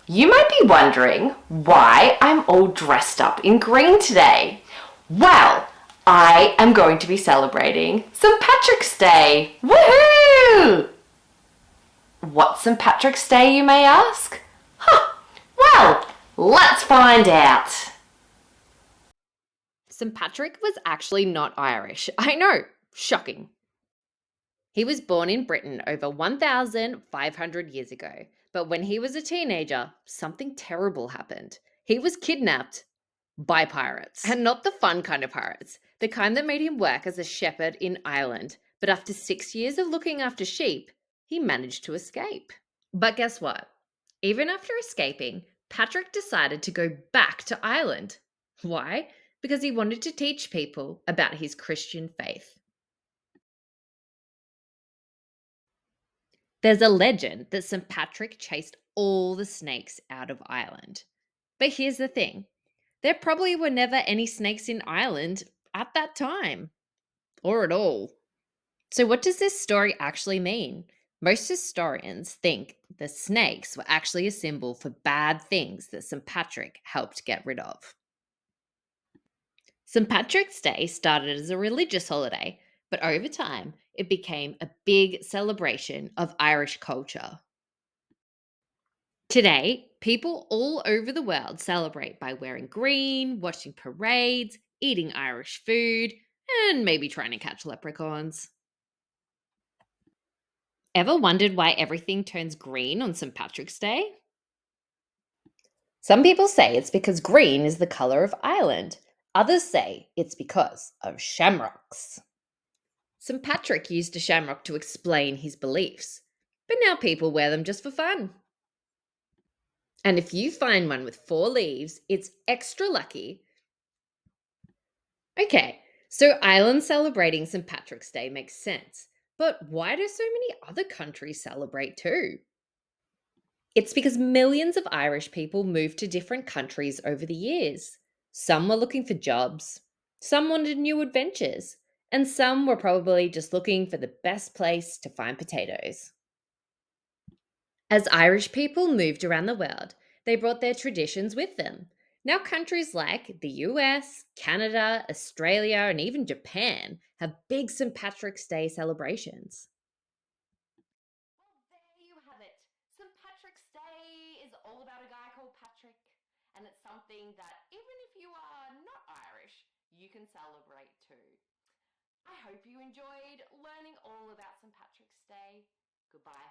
You might be wondering why I'm all dressed up in green today. Well, I am going to be celebrating St. Patrick's Day. Woohoo! What's St. Patrick's Day, you may ask? Well, let's find out. St. Patrick was actually not Irish. I know, shocking. He was born in Britain over 1,500 years ago, but when he was a teenager, something terrible happened. He was kidnapped by pirates. And not the fun kind of pirates, the kind that made him work as a shepherd in Ireland. But after 6 years of looking after sheep, he managed to escape. But guess what? Even after escaping, Patrick decided to go back to Ireland. Why? Because he wanted to teach people about his Christian faith. There's a legend that St. Patrick chased all the snakes out of Ireland. But here's the thing, there probably were never any snakes in Ireland at that time, or at all. So, what does this story actually mean? Most historians think the snakes were actually a symbol for bad things that St. Patrick helped get rid of. St. Patrick's Day started as a religious holiday, but over time it became a big celebration of Irish culture. Today, people all over the world celebrate by wearing green, watching parades, eating Irish food, and maybe trying to catch leprechauns. Ever wondered why everything turns green on St. Patrick's Day? Some people say it's because green is the colour of Ireland. Others say it's because of shamrocks. St. Patrick used a shamrock to explain his beliefs, but now people wear them just for fun. And if you find one with four leaves, it's extra lucky. Okay, so Ireland celebrating St. Patrick's Day makes sense. But why do so many other countries celebrate too? It's because millions of Irish people moved to different countries over the years. Some were looking for jobs, some wanted new adventures, and some were probably just looking for the best place to find potatoes. As Irish people moved around the world, they brought their traditions with them. Now, countries like the US, Canada, Australia, and even Japan have big St. Patrick's Day celebrations. Well, there you have it. St. Patrick's Day is all about a guy called Patrick, and it's something that even if you are not Irish, you can celebrate too. I hope you enjoyed learning all about St. Patrick's Day. Goodbye.